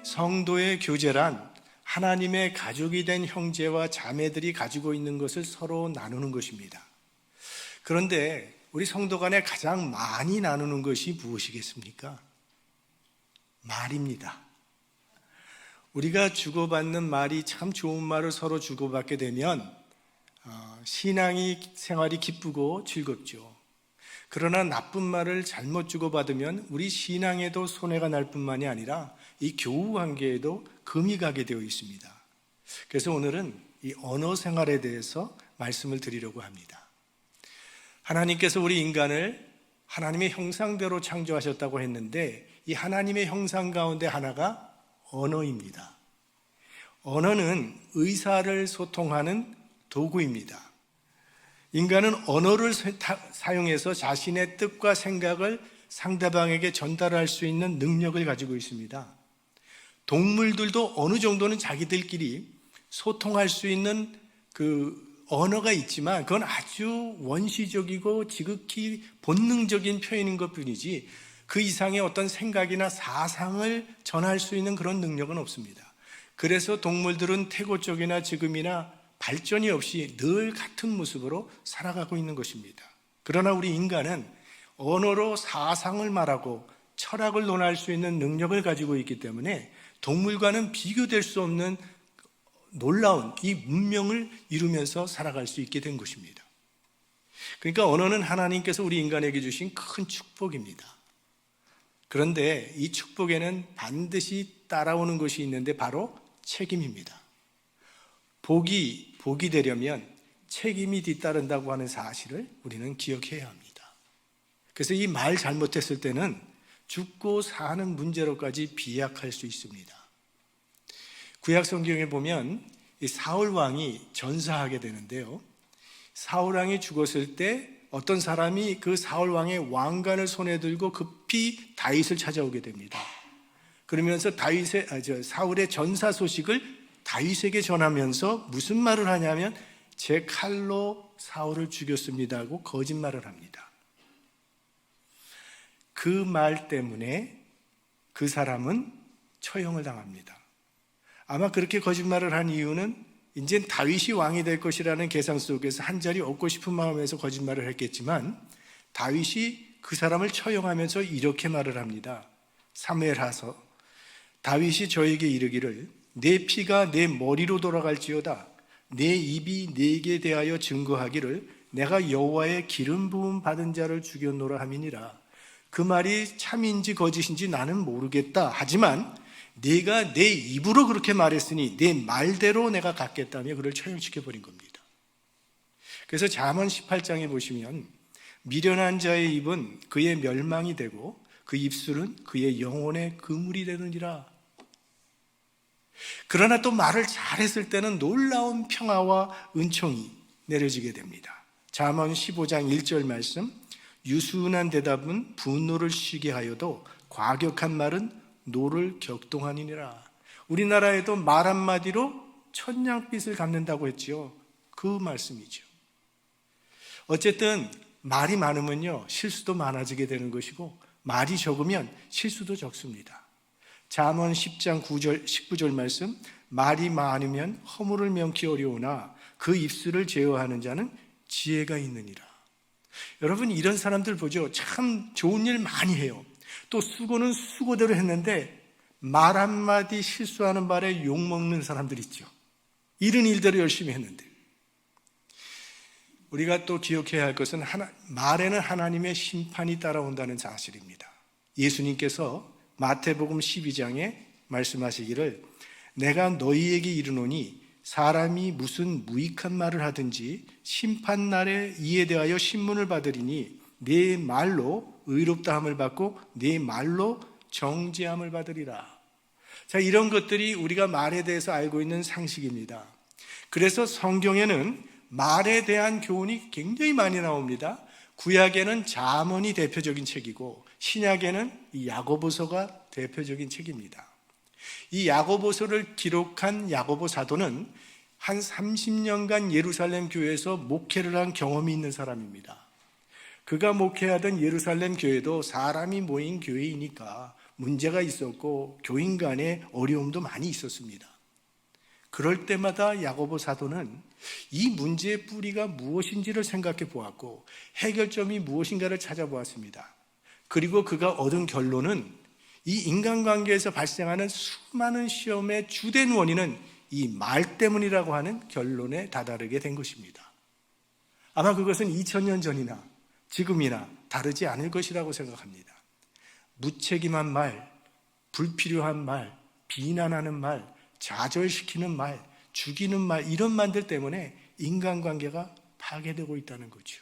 성도의 교제란 하나님의 가족이 된 형제와 자매들이 가지고 있는 것을 서로 나누는 것입니다. 그런데 우리 성도 간에 가장 많이 나누는 것이 무엇이겠습니까? 말입니다. 우리가 주고받는 말이 참 좋은 말을 서로 주고받게 되면 신앙이 생활이 기쁘고 즐겁죠. 그러나 나쁜 말을 잘못 주고받으면 우리 신앙에도 손해가 날 뿐만이 아니라 이 교우 관계에도 금이 가게 되어 있습니다. 그래서 오늘은 이 언어 생활에 대해서 말씀을 드리려고 합니다. 하나님께서 우리 인간을 하나님의 형상대로 창조하셨다고 했는데 이 하나님의 형상 가운데 하나가 언어입니다. 언어는 의사를 소통하는 도구입니다. 인간은 언어를 사용해서 자신의 뜻과 생각을 상대방에게 전달할 수 있는 능력을 가지고 있습니다. 동물들도 어느 정도는 자기들끼리 소통할 수 있는 그 언어가 있지만 그건 아주 원시적이고 지극히 본능적인 표현인 것 뿐이지 그 이상의 어떤 생각이나 사상을 전할 수 있는 그런 능력은 없습니다. 그래서 동물들은 태고 쪽이나 지금이나 발전이 없이 늘 같은 모습으로 살아가고 있는 것입니다. 그러나 우리 인간은 언어로 사상을 말하고 철학을 논할 수 있는 능력을 가지고 있기 때문에 동물과는 비교될 수 없는 놀라운 이 문명을 이루면서 살아갈 수 있게 된 것입니다. 그러니까 언어는 하나님께서 우리 인간에게 주신 큰 축복입니다. 그런데 이 축복에는 반드시 따라오는 것이 있는데 바로 책임입니다. 복이 되려면 책임이 뒤따른다고 하는 사실을 우리는 기억해야 합니다. 그래서 이 말 잘못했을 때는 죽고 사는 문제로까지 비약할 수 있습니다. 구약 성경에 보면 이 사울 왕이 전사하게 되는데요. 사울 왕이 죽었을 때 어떤 사람이 그 사울 왕의 왕관을 손에 들고 급히 다윗을 찾아오게 됩니다. 그러면서 사울의 전사 소식을 다윗에게 전하면서 무슨 말을 하냐면 제 칼로 사울을 죽였습니다 하고 거짓말을 합니다. 그 말 때문에 그 사람은 처형을 당합니다. 아마 그렇게 거짓말을 한 이유는 이제 다윗이 왕이 될 것이라는 계산 속에서 한 자리 얻고 싶은 마음에서 거짓말을 했겠지만 다윗이 그 사람을 처형하면서 이렇게 말을 합니다. 사무엘하서 다윗이 저에게 이르기를 내 피가 내 머리로 돌아갈지어다 내 입이 내게 대하여 증거하기를 내가 여호와의 기름 부음 받은 자를 죽였노라 함이니라. 그 말이 참인지 거짓인지 나는 모르겠다. 하지만 네가 내 입으로 그렇게 말했으니 내 말대로 내가 갚겠다며 그를 처형시켜버린 겁니다. 그래서 잠언 18장에 보시면 미련한 자의 입은 그의 멸망이 되고 그 입술은 그의 영혼의 그물이 되느니라. 그러나 또 말을 잘했을 때는 놀라운 평화와 은총이 내려지게 됩니다. 잠언 15장 1절 말씀 유순한 대답은 분노를 쉬게 하여도 과격한 말은 노를 격동하니라. 우리나라에도 말 한마디로 천냥빚을 갚는다고 했지요. 그 말씀이죠. 어쨌든 말이 많으면요 실수도 많아지게 되는 것이고 말이 적으면 실수도 적습니다. 잠언 10장 19절 말씀 말이 많으면 허물을 면키 어려우나 그 입술을 제어하는 자는 지혜가 있느니라. 여러분 이런 사람들 보죠. 참 좋은 일 많이 해요. 또 수고는 수고대로 했는데 말 한마디 실수하는 바에 욕먹는 사람들 있죠. 이런 일대로 열심히 했는데 우리가 또 기억해야 할 것은 말에는 하나님의 심판이 따라온다는 사실입니다. 예수님께서 마태복음 12장에 말씀하시기를 내가 너희에게 이르노니 사람이 무슨 무익한 말을 하든지 심판날에 이에 대하여 신문을 받으리니 내 말로 의롭다함을 받고 네 말로 정죄함을 받으리라. 자, 이런 것들이 우리가 말에 대해서 알고 있는 상식입니다. 그래서 성경에는 말에 대한 교훈이 굉장히 많이 나옵니다. 구약에는 잠언이 대표적인 책이고 신약에는 이 야고보서가 대표적인 책입니다. 이 야고보서를 기록한 야고보 사도는 한 30년간 예루살렘 교회에서 목회를 한 경험이 있는 사람입니다. 그가 목회하던 예루살렘 교회도 사람이 모인 교회이니까 문제가 있었고 교인 간에 어려움도 많이 있었습니다. 그럴 때마다 야고보 사도는 이 문제의 뿌리가 무엇인지를 생각해 보았고 해결점이 무엇인가를 찾아보았습니다. 그리고 그가 얻은 결론은 이 인간관계에서 발생하는 수많은 시험의 주된 원인은 이 말 때문이라고 하는 결론에 다다르게 된 것입니다. 아마 그것은 2000년 전이나 지금이나 다르지 않을 것이라고 생각합니다. 무책임한 말, 불필요한 말, 비난하는 말, 좌절시키는 말, 죽이는 말, 이런 말들 때문에 인간관계가 파괴되고 있다는 거죠.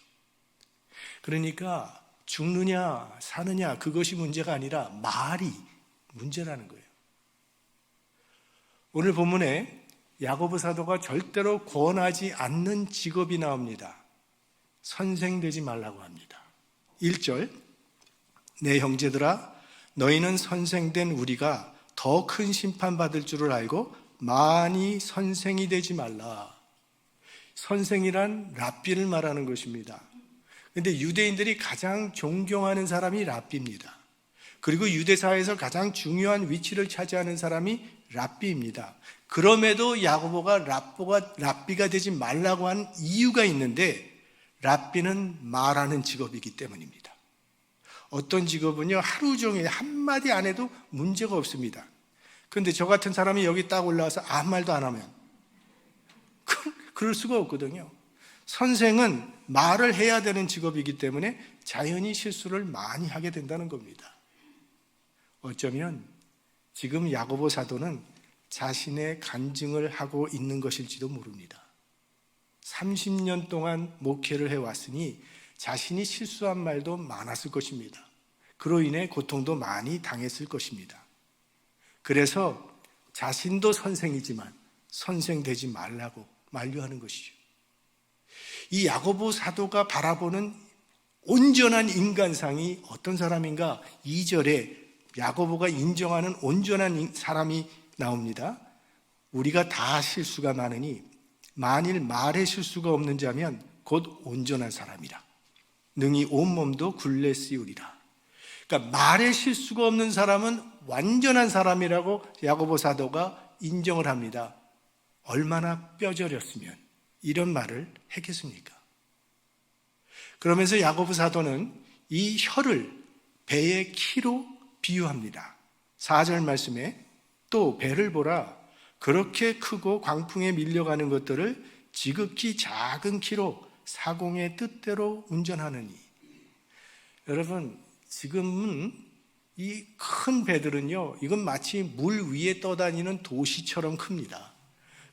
그러니까 죽느냐 사느냐 그것이 문제가 아니라 말이 문제라는 거예요. 오늘 본문에 야고보 사도가 절대로 권하지 않는 직업이 나옵니다. 선생 되지 말라고 합니다. 1절, 내 형제들아 너희는 선생된 우리가 더 큰 심판받을 줄을 알고 많이 선생이 되지 말라. 선생이란 랍비를 말하는 것입니다. 그런데 유대인들이 가장 존경하는 사람이 랍비입니다. 그리고 유대사회에서 가장 중요한 위치를 차지하는 사람이 랍비입니다. 그럼에도 야고보가 랍비가 되지 말라고 한 이유가 있는데 랍비는 말하는 직업이기 때문입니다. 어떤 직업은요 하루 종일 한마디 안 해도 문제가 없습니다. 그런데 저 같은 사람이 여기 딱 올라와서 아무 말도 안 하면 그럴 수가 없거든요. 선생은 말을 해야 되는 직업이기 때문에 자연히 실수를 많이 하게 된다는 겁니다. 어쩌면 지금 야고보 사도는 자신의 간증을 하고 있는 것일지도 모릅니다. 30년 동안 목회를 해왔으니 자신이 실수한 말도 많았을 것입니다. 그로 인해 고통도 많이 당했을 것입니다. 그래서 자신도 선생이지만 선생 되지 말라고 만류하는 것이죠. 이 야고보 사도가 바라보는 온전한 인간상이 어떤 사람인가? 2절에 야고보가 인정하는 온전한 사람이 나옵니다. 우리가 다 실수가 많으니 만일 말에 실수가 없는 자면 곧 온전한 사람이라. 능히 온몸도 굴레 씌우리라. 그러니까 말에 실수가 없는 사람은 완전한 사람이라고 야고보 사도가 인정을 합니다. 얼마나 뼈저렸으면 이런 말을 했겠습니까? 그러면서 야고보 사도는 이 혀를 배의 키로 비유합니다. 4절 말씀에 또 배를 보라. 그렇게 크고 광풍에 밀려가는 것들을 지극히 작은 키로 사공의 뜻대로 운전하느니. 여러분, 지금은 이 큰 배들은요, 이건 마치 물 위에 떠다니는 도시처럼 큽니다.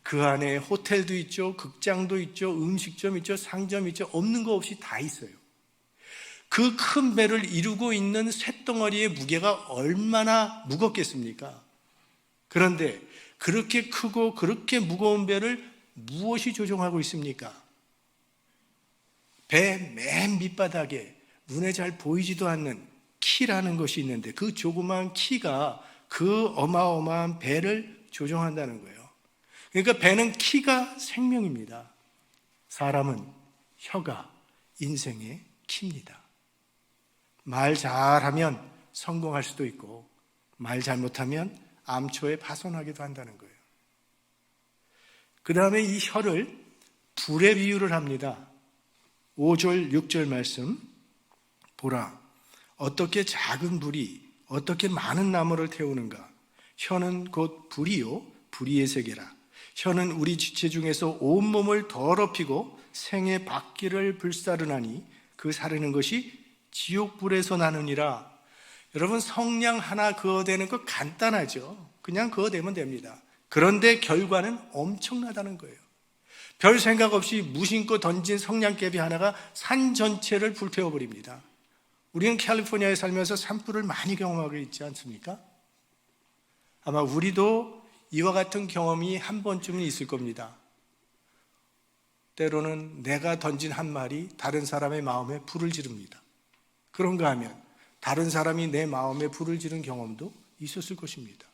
그 안에 호텔도 있죠, 극장도 있죠, 음식점 있죠, 상점 있죠, 없는 거 없이 다 있어요. 그 큰 배를 이루고 있는 쇳덩어리의 무게가 얼마나 무겁겠습니까? 그런데 그렇게 크고 그렇게 무거운 배를 무엇이 조종하고 있습니까? 배 맨 밑바닥에 눈에 잘 보이지도 않는 키라는 것이 있는데 그 조그마한 키가 그 어마어마한 배를 조종한다는 거예요. 그러니까 배는 키가 생명입니다. 사람은 혀가 인생의 키입니다. 말 잘하면 성공할 수도 있고 말 잘못하면 암초에 파손하기도 한다는 거예요. 그 다음에 이 혀를 불에 비유를 합니다. 5절 6절 말씀 보라. 어떻게 작은 불이 어떻게 많은 나무를 태우는가. 혀는 곧 불이요 불의의 세계라. 혀는 우리 지체 중에서 온몸을 더럽히고 생의 바퀴를 불사르나니 그 사르는 것이 지옥불에서 나느니라. 여러분, 성냥 하나 그어대는 거 간단하죠. 그냥 그어대면 됩니다. 그런데 결과는 엄청나다는 거예요. 별 생각 없이 무심코 던진 성냥개비 하나가 산 전체를 불태워버립니다. 우리는 캘리포니아에 살면서 산불을 많이 경험하고 있지 않습니까? 아마 우리도 이와 같은 경험이 한 번쯤은 있을 겁니다. 때로는 내가 던진 한 말이 다른 사람의 마음에 불을 지릅니다. 그런가 하면 다른 사람이 내 마음에 불을 지른 경험도 있었을 것입니다.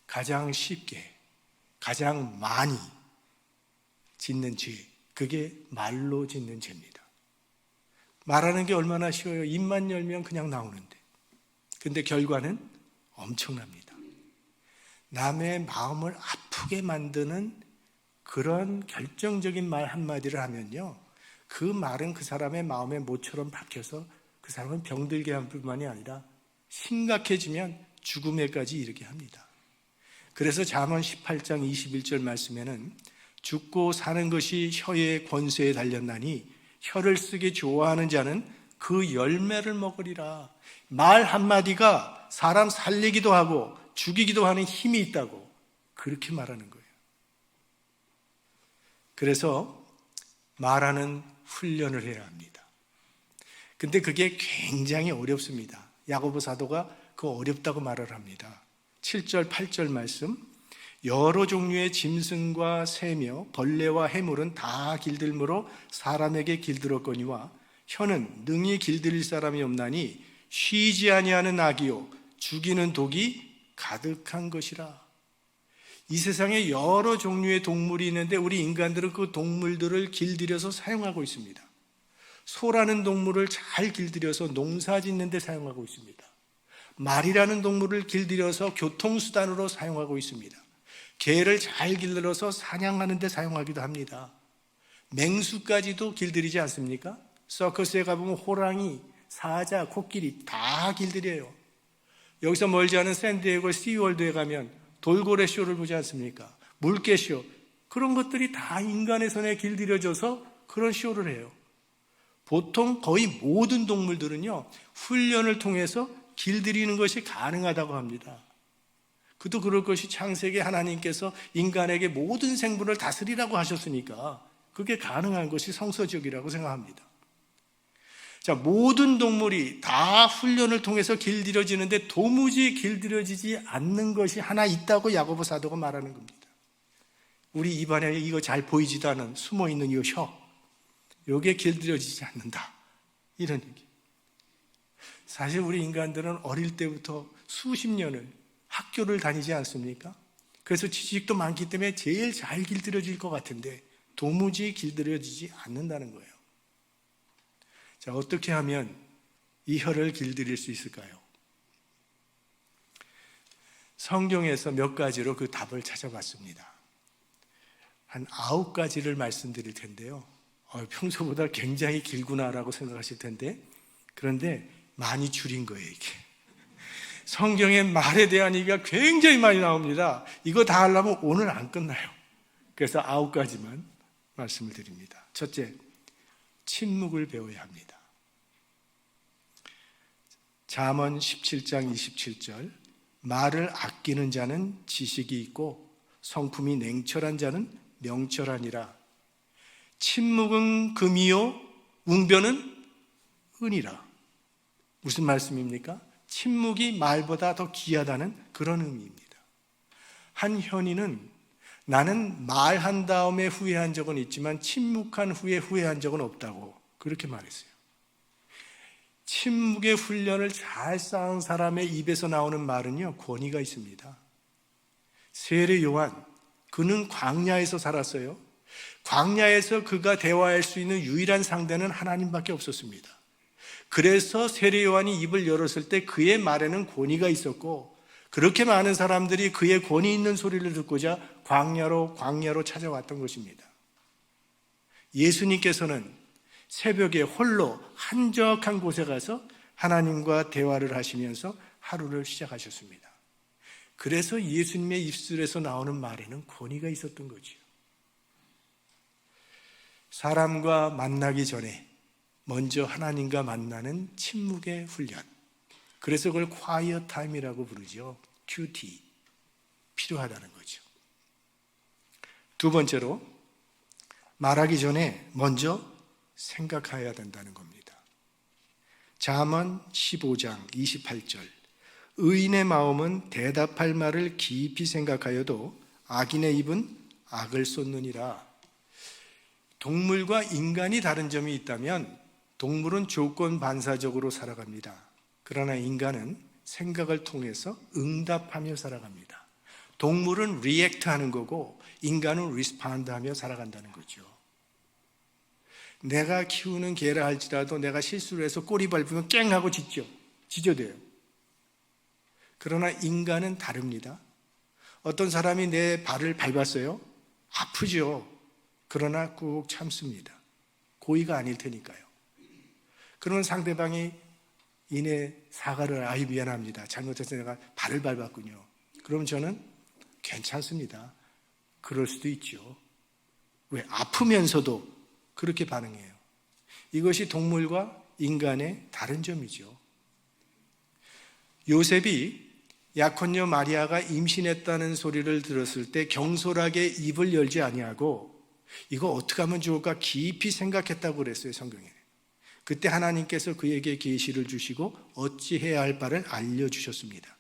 가장 쉽게, 가장 많이 짓는 죄, 그게 말로 짓는 죄입니다. 말하는 게 얼마나 쉬워요. 입만 열면 그냥 나오는데. 근데 결과는 엄청납니다. 남의 마음을 아프게 만드는 그런 결정적인 말 한마디를 하면요, 그 말은 그 사람의 마음의 모처럼 박혀서 그 사람은 병들게 할 뿐만이 아니라 심각해지면 죽음에까지 이르게 합니다. 그래서 잠언 18장 21절 말씀에는 죽고 사는 것이 혀의 권세에 달렸나니 혀를 쓰기 좋아하는 자는 그 열매를 먹으리라. 말 한마디가 사람 살리기도 하고 죽이기도 하는 힘이 있다고 그렇게 말하는 거예요. 그래서 말하는 훈련을 해야 합니다. 근데 그게 굉장히 어렵습니다. 야고보 사도가 그 어렵다고 말을 합니다. 7절 8절 말씀, 여러 종류의 짐승과 새며 벌레와 해물은 다 길들므로 사람에게 길들었거니와 혀는 능히 길들일 사람이 없나니 쉬지 아니하는 악이요 죽이는 독이 가득한 것이라. 이 세상에 여러 종류의 동물이 있는데 우리 인간들은 그 동물들을 길들여서 사용하고 있습니다. 소라는 동물을 잘 길들여서 농사 짓는 데 사용하고 있습니다. 말이라는 동물을 길들여서 교통수단으로 사용하고 있습니다. 개를 잘 길들여서 사냥하는 데 사용하기도 합니다. 맹수까지도 길들이지 않습니까? 서커스에 가보면 호랑이, 사자, 코끼리 다 길들여요. 여기서 멀지 않은 샌디에고 시월드에 가면 돌고래 쇼를 보지 않습니까? 물개쇼, 그런 것들이 다 인간의 손에 길들여져서 그런 쇼를 해요. 보통 거의 모든 동물들은요, 훈련을 통해서 길들이는 것이 가능하다고 합니다. 그도 그럴 것이 창세기 하나님께서 인간에게 모든 생물을 다스리라고 하셨으니까 그게 가능한 것이 성서적이라고 생각합니다. 자, 모든 동물이 다 훈련을 통해서 길들여지는데 도무지 길들여지지 않는 것이 하나 있다고 야고보 사도가 말하는 겁니다. 우리 입안에 이거 잘 보이지도 않은 숨어있는 이 혀, 이게 길들여지지 않는다, 이런 얘기. 사실 우리 인간들은 어릴 때부터 수십 년을 학교를 다니지 않습니까? 그래서 지식도 많기 때문에 제일 잘 길들여질 것 같은데 도무지 길들여지지 않는다는 거예요. 자, 어떻게 하면 이 혀를 길들일 수 있을까요? 성경에서 몇 가지로 그 답을 찾아봤습니다. 한 9가지를 말씀드릴 텐데요. 평소보다 굉장히 길구나라고 생각하실 텐데, 그런데 많이 줄인 거예요, 이게. 성경의 말에 대한 얘기가 굉장히 많이 나옵니다. 이거 다 하려면 오늘 안 끝나요. 그래서 9가지만 말씀을 드립니다. 첫째, 침묵을 배워야 합니다. 잠언 17장 27절, 말을 아끼는 자는 지식이 있고 성품이 냉철한 자는 명철하니라. 침묵은 금이요 웅변은 은이라. 무슨 말씀입니까? 침묵이 말보다 더 귀하다는 그런 의미입니다. 한 현인은 나는 말한 다음에 후회한 적은 있지만 침묵한 후에 후회한 적은 없다고 그렇게 말했어요. 침묵의 훈련을 잘 쌓은 사람의 입에서 나오는 말은요, 권위가 있습니다. 세례 요한, 그는 광야에서 살았어요. 광야에서 그가 대화할 수 있는 유일한 상대는 하나님밖에 없었습니다. 그래서 세례 요한이 입을 열었을 때 그의 말에는 권위가 있었고, 그렇게 많은 사람들이 그의 권위 있는 소리를 듣고자 광야로 찾아왔던 것입니다. 예수님께서는 새벽에 홀로 한적한 곳에 가서 하나님과 대화를 하시면서 하루를 시작하셨습니다. 그래서 예수님의 입술에서 나오는 말에는 권위가 있었던 거죠. 사람과 만나기 전에 먼저 하나님과 만나는 침묵의 훈련, 그래서 그걸 quiet time이라고 부르죠. QT, 필요하다는 거죠. 두 번째로, 말하기 전에 먼저 생각해야 된다는 겁니다. 잠언 15장 28절, 의인의 마음은 대답할 말을 깊이 생각하여도 악인의 입은 악을 쏟느니라. 동물과 인간이 다른 점이 있다면 동물은 조건 반사적으로 살아갑니다. 그러나 인간은 생각을 통해서 응답하며 살아갑니다. 동물은 react 하는 거고 인간은 respond 하며 살아간다는 거죠. 내가 키우는 개라 할지라도 내가 실수를 해서 꼬리 밟으면 깽 하고 짖죠. 짖어대요. 그러나 인간은 다릅니다. 어떤 사람이 내 발을 밟았어요. 아프죠. 그러나 꾹 참습니다. 고의가 아닐 테니까요. 그러면 상대방이 이내 사과를, 아이 미안합니다, 잘못해서 내가 발을 밟았군요. 그럼 저는 괜찮습니다. 그럴 수도 있죠. 왜? 아프면서도 그렇게 반응해요. 이것이 동물과 인간의 다른 점이죠. 요셉이 약혼녀 마리아가 임신했다는 소리를 들었을 때 경솔하게 입을 열지 아니하고 이거 어떻게 하면 좋을까 깊이 생각했다고 그랬어요, 성경에. 그때 하나님께서 그에게 계시를 주시고 어찌해야 할 바를 알려주셨습니다.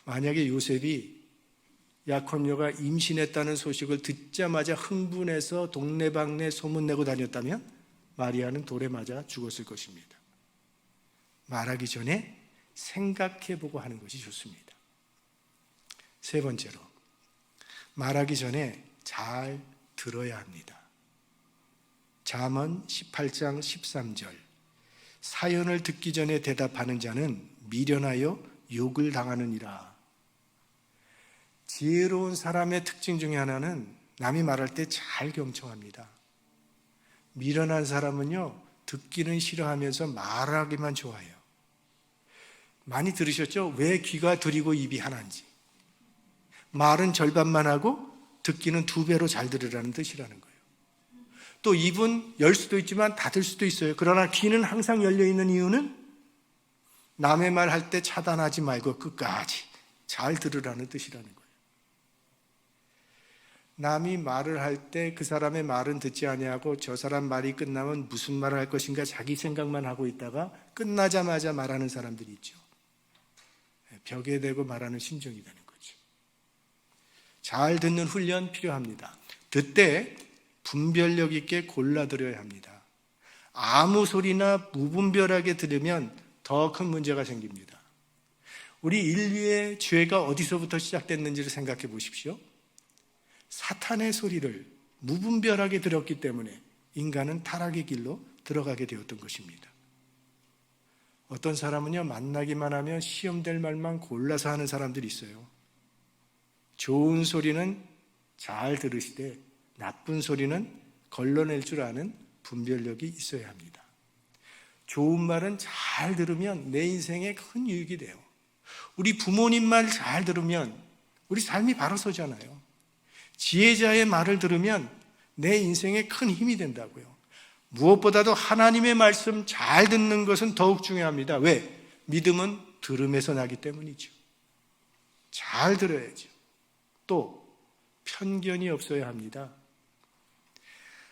만약에 요셉이 약혼녀가 임신했다는 소식을 듣자마자 흥분해서 동네방네 소문내고 다녔다면 마리아는 돌에 맞아 죽었을 것입니다. 말하기 전에 생각해보고 하는 것이 좋습니다. 세 번째로, 말하기 전에 잘 들어야 합니다. 잠언 18장 13절, 사연을 듣기 전에 대답하는 자는 미련하여 욕을 당하느니라. 지혜로운 사람의 특징 중에 하나는 남이 말할 때 잘 경청합니다. 미련한 사람은요, 듣기는 싫어하면서 말하기만 좋아해요. 많이 들으셨죠? 왜 귀가 들이고 입이 하나인지. 말은 절반만 하고 듣기는 2배로 잘 들으라는 뜻이라는 거예요. 또 입은 열 수도 있지만 닫을 수도 있어요. 그러나 귀는 항상 열려 있는 이유는 남의 말 할 때 차단하지 말고 끝까지 잘 들으라는 뜻이라는 거예요. 남이 말을 할 때 그 사람의 말은 듣지 아니하고 저 사람 말이 끝나면 무슨 말을 할 것인가 자기 생각만 하고 있다가 끝나자마자 말하는 사람들이 있죠. 벽에 대고 말하는 심정이 되는 거죠. 잘 듣는 훈련 필요합니다. 듣되 분별력 있게 골라 들어야 합니다. 아무 소리나 무분별하게 들으면 더 큰 문제가 생깁니다. 우리 인류의 죄가 어디서부터 시작됐는지를 생각해 보십시오. 사탄의 소리를 무분별하게 들었기 때문에 인간은 타락의 길로 들어가게 되었던 것입니다. 어떤 사람은요, 만나기만 하면 시험될 말만 골라서 하는 사람들이 있어요. 좋은 소리는 잘 들으시되 나쁜 소리는 걸러낼 줄 아는 분별력이 있어야 합니다. 좋은 말은 잘 들으면 내 인생에 큰 유익이 돼요. 우리 부모님 말 잘 들으면 우리 삶이 바로 서잖아요. 지혜자의 말을 들으면 내 인생에 큰 힘이 된다고요. 무엇보다도 하나님의 말씀 잘 듣는 것은 더욱 중요합니다. 왜? 믿음은 들음에서 나기 때문이죠. 잘 들어야죠. 또 편견이 없어야 합니다.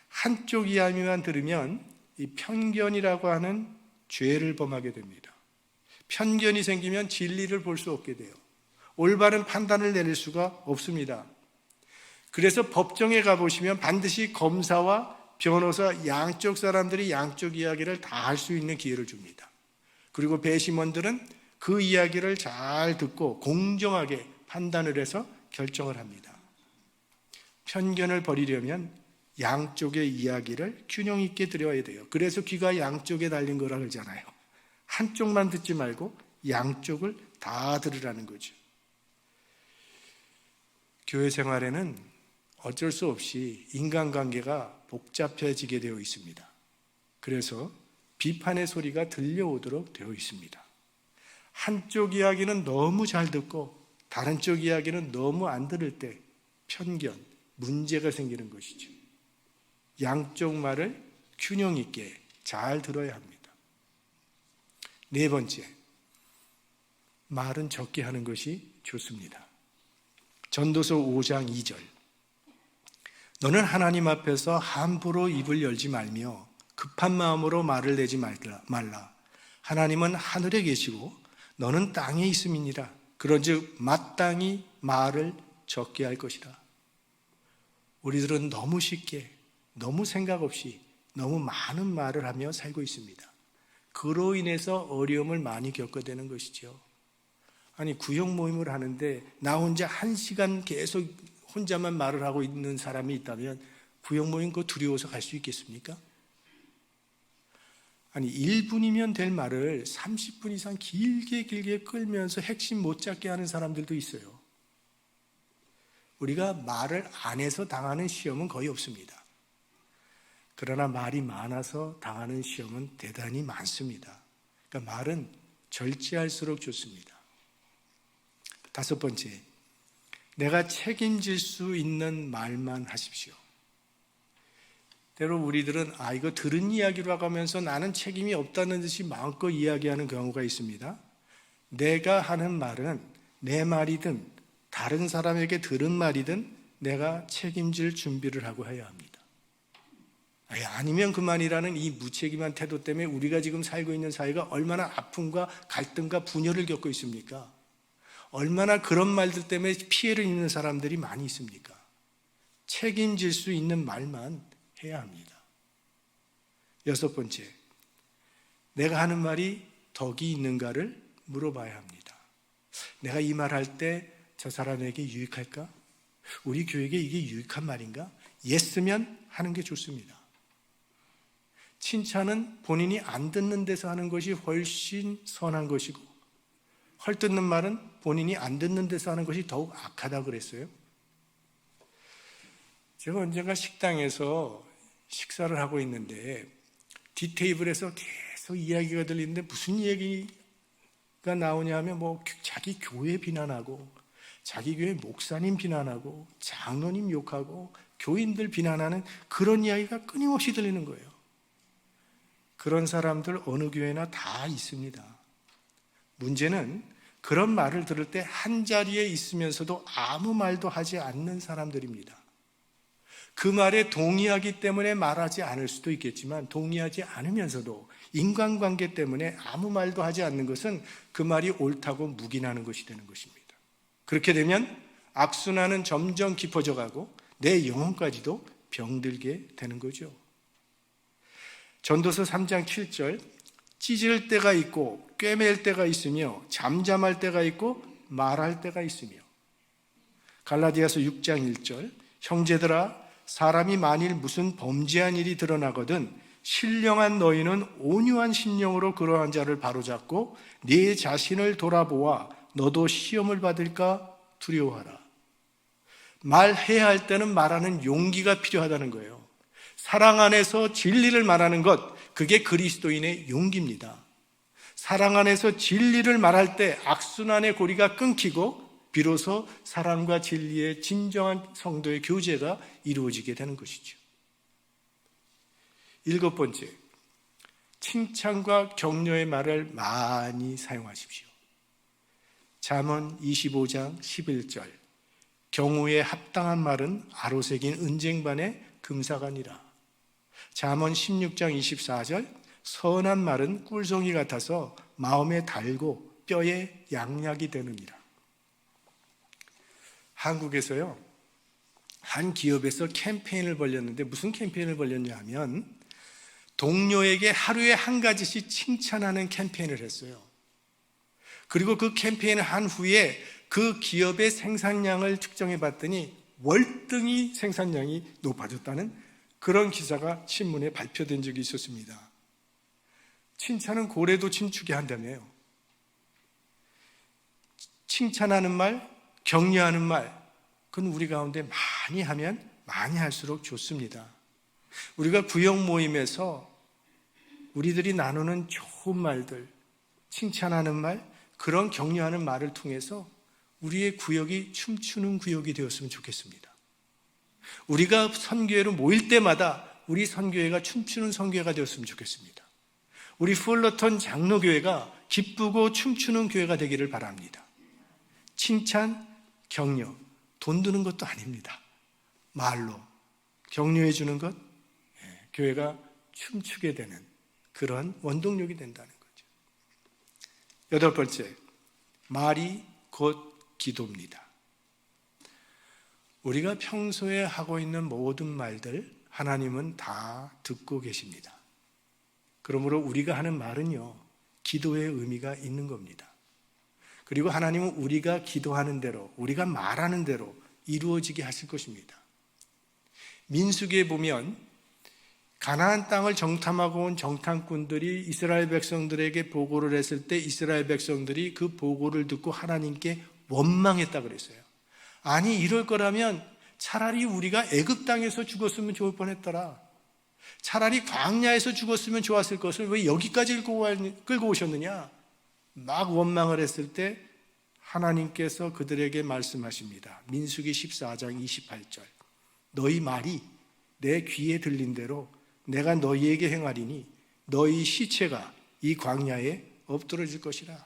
한쪽 이야기만 들으면 이 편견이라고 하는 죄를 범하게 됩니다. 편견이 생기면 진리를 볼 수 없게 돼요. 올바른 판단을 내릴 수가 없습니다. 그래서 법정에 가보시면 반드시 검사와 변호사 양쪽 사람들이 양쪽 이야기를 다 할 수 있는 기회를 줍니다. 그리고 배심원들은 그 이야기를 잘 듣고 공정하게 판단을 해서 결정을 합니다. 편견을 버리려면 양쪽의 이야기를 균형 있게 들어야 돼요. 그래서 귀가 양쪽에 달린 거라 그러잖아요. 한쪽만 듣지 말고 양쪽을 다 들으라는 거죠. 교회 생활에는 어쩔 수 없이 인간관계가 복잡해지게 되어 있습니다. 그래서 비판의 소리가 들려오도록 되어 있습니다. 한쪽 이야기는 너무 잘 듣고 다른 쪽 이야기는 너무 안 들을 때 편견, 문제가 생기는 것이죠. 양쪽 말을 균형 있게 잘 들어야 합니다. 네 번째, 말은 적게 하는 것이 좋습니다. 전도서 5장 2절, 너는 하나님 앞에서 함부로 입을 열지 말며 급한 마음으로 말을 내지 말라. 하나님은 하늘에 계시고 너는 땅에 있음이니라. 그런즉 마땅히 말을 적게 할 것이라. 우리들은 너무 쉽게, 너무 생각 없이 너무 많은 말을 하며 살고 있습니다. 그로 인해서 어려움을 많이 겪게 되는 것이죠. 아니, 구역 모임을 하는데 나 혼자 1시간 계속 혼자만 말을 하고 있는 사람이 있다면 구역 모임 그거 두려워서 갈 수 있겠습니까? 아니 1분이면 될 말을 30분 이상 길게 끌면서 핵심 못 잡게 하는 사람들도 있어요. 우리가 말을 안 해서 당하는 시험은 거의 없습니다. 그러나 말이 많아서 당하는 시험은 대단히 많습니다. 그러니까 말은 절제할수록 좋습니다. 5번째, 내가 책임질 수 있는 말만 하십시오. 때로 우리들은 이거 들은 이야기라고 하면서 나는 책임이 없다는 듯이 마음껏 이야기하는 경우가 있습니다. 내가 하는 말은 내 말이든 다른 사람에게 들은 말이든 내가 책임질 준비를 하고 해야 합니다. 아니면 그만이라는 이 무책임한 태도 때문에 우리가 지금 살고 있는 사회가 얼마나 아픔과 갈등과 분열을 겪고 있습니까? 얼마나 그런 말들 때문에 피해를 입는 사람들이 많이 있습니까? 책임질 수 있는 말만 해야 합니다. 6번째, 내가 하는 말이 덕이 있는가를 물어봐야 합니다. 내가 이 말 할 때 저 사람에게 유익할까? 우리 교회에게 이게 유익한 말인가? 예스면 하는 게 좋습니다. 칭찬은 본인이 안 듣는 데서 하는 것이 훨씬 선한 것이고, 헐뜯는 말은 본인이 안 듣는 데서 하는 것이 더욱 악하다고 그랬어요. 제가 언젠가 식당에서 식사를 하고 있는데 뒷테이블에서 계속 이야기가 들리는데 무슨 얘기가 나오냐 하면 자기 교회 비난하고 자기 교회 목사님 비난하고 장로님 욕하고 교인들 비난하는 그런 이야기가 끊임없이 들리는 거예요. 그런 사람들 어느 교회나 다 있습니다. 문제는 그런 말을 들을 때 한자리에 있으면서도 아무 말도 하지 않는 사람들입니다. 그 말에 동의하기 때문에 말하지 않을 수도 있겠지만 동의하지 않으면서도 인간관계 때문에 아무 말도 하지 않는 것은 그 말이 옳다고 묵인하는 것이 되는 것입니다. 그렇게 되면 악순환은 점점 깊어져 가고 내 영혼까지도 병들게 되는 거죠. 전도서 3장 7절, 찢을 때가 있고 꿰맬 때가 있으며 잠잠할 때가 있고 말할 때가 있으며, 갈라디아서 6장 1절, 형제들아 사람이 만일 무슨 범죄한 일이 드러나거든 신령한 너희는 온유한 심령으로 그러한 자를 바로잡고 네 자신을 돌아보아 너도 시험을 받을까 두려워하라. 말해야 할 때는 말하는 용기가 필요하다는 거예요. 사랑 안에서 진리를 말하는 것, 그게 그리스도인의 용기입니다. 사랑 안에서 진리를 말할 때 악순환의 고리가 끊기고 비로소 사랑과 진리의 진정한 성도의 교제가 이루어지게 되는 것이죠. 7번째, 칭찬과 격려의 말을 많이 사용하십시오. 잠언 25장 11절, 경우에 합당한 말은 아로새긴 은쟁반의 금사가니라. 잠언 16장 24절, 선한 말은 꿀송이 같아서 마음에 달고 뼈에 양약이 되느니라. 한국에서요, 한 기업에서 캠페인을 벌였는데 무슨 캠페인을 벌였냐 하면 동료에게 하루에 한 가지씩 칭찬하는 캠페인을 했어요. 그리고 그 캠페인을 한 후에 그 기업의 생산량을 측정해 봤더니 월등히 생산량이 높아졌다는 그런 기사가 신문에 발표된 적이 있었습니다. 칭찬은 고래도 춤추게 한다며요. 칭찬하는 말, 격려하는 말, 그건 우리 가운데 많이 하면 많이 할수록 좋습니다. 우리가 구역 모임에서 우리들이 나누는 좋은 말들, 칭찬하는 말, 그런 격려하는 말을 통해서 우리의 구역이 춤추는 구역이 되었으면 좋겠습니다. 우리가 선교회로 모일 때마다 우리 선교회가 춤추는 선교회가 되었으면 좋겠습니다. 우리 풀러턴 장로교회가 기쁘고 춤추는 교회가 되기를 바랍니다. 칭찬, 격려, 돈 드는 것도 아닙니다. 말로 격려해 주는 것, 교회가 춤추게 되는 그런 원동력이 된다는 거죠. 8번째, 말이 곧 기도입니다. 우리가 평소에 하고 있는 모든 말들 하나님은 다 듣고 계십니다. 그러므로 우리가 하는 말은요, 기도의 의미가 있는 겁니다. 그리고 하나님은 우리가 기도하는 대로, 우리가 말하는 대로 이루어지게 하실 것입니다. 민수기에 보면 가나안 땅을 정탐하고 온 정탐꾼들이 이스라엘 백성들에게 보고를 했을 때 이스라엘 백성들이 그 보고를 듣고 하나님께 원망했다 그랬어요. 아니, 이럴 거라면 차라리 우리가 애굽 땅에서 죽었으면 좋을 뻔했더라. 차라리 광야에서 죽었으면 좋았을 것을 왜 여기까지 끌고 오셨느냐? 막 원망을 했을 때 하나님께서 그들에게 말씀하십니다. 민수기 14장 28절. 너희 말이 내 귀에 들린 대로 내가 너희에게 행하리니 너희 시체가 이 광야에 엎드러질 것이라.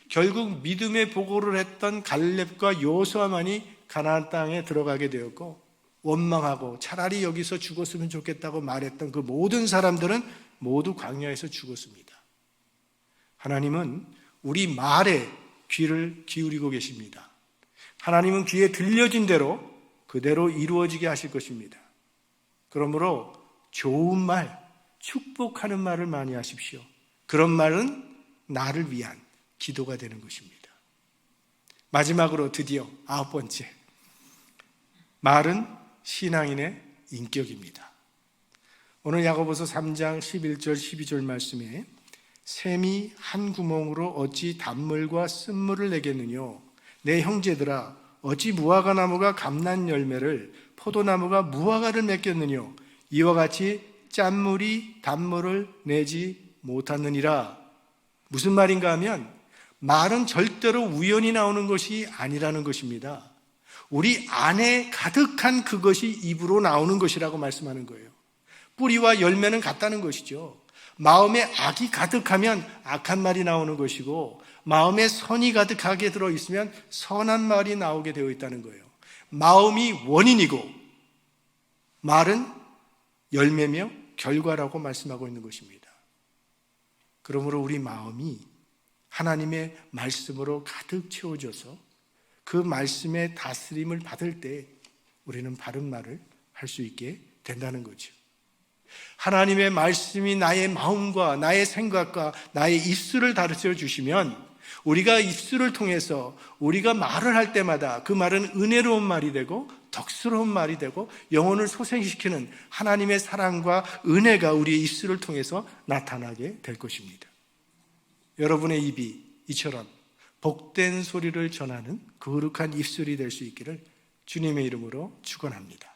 결국 믿음의 보고를 했던 갈렙과 여호수아만이 가나안 땅에 들어가게 되었고, 원망하고 차라리 여기서 죽었으면 좋겠다고 말했던 그 모든 사람들은 모두 광야에서 죽었습니다. 하나님은 우리 말에 귀를 기울이고 계십니다. 하나님은 귀에 들려진 대로 그대로 이루어지게 하실 것입니다. 그러므로 좋은 말, 축복하는 말을 많이 하십시오. 그런 말은 나를 위한 기도가 되는 것입니다. 마지막으로 드디어 9번째, 말은 신앙인의 인격입니다. 오늘 야고보서 3장 11절 12절 말씀에 샘이 한 구멍으로 어찌 단물과 쓴물을 내겠느뇨? 내 형제들아, 어찌 무화과 나무가 감난 열매를, 포도나무가 무화과를 맺겠느뇨? 이와 같이 짠물이 단물을 내지 못하느니라. 무슨 말인가 하면 말은 절대로 우연히 나오는 것이 아니라는 것입니다. 우리 안에 가득한 그것이 입으로 나오는 것이라고 말씀하는 거예요. 뿌리와 열매는 같다는 것이죠. 마음에 악이 가득하면 악한 말이 나오는 것이고, 마음에 선이 가득하게 들어있으면 선한 말이 나오게 되어 있다는 거예요. 마음이 원인이고 말은 열매며 결과라고 말씀하고 있는 것입니다. 그러므로 우리 마음이 하나님의 말씀으로 가득 채워져서 그 말씀의 다스림을 받을 때 우리는 바른 말을 할 수 있게 된다는 거죠. 하나님의 말씀이 나의 마음과 나의 생각과 나의 입술을 다스려 주시면 우리가 입술을 통해서 우리가 말을 할 때마다 그 말은 은혜로운 말이 되고 덕스러운 말이 되고 영혼을 소생시키는 하나님의 사랑과 은혜가 우리의 입술을 통해서 나타나게 될 것입니다. 여러분의 입이 이처럼 복된 소리를 전하는 거룩한 입술이 될 수 있기를 주님의 이름으로 축원합니다.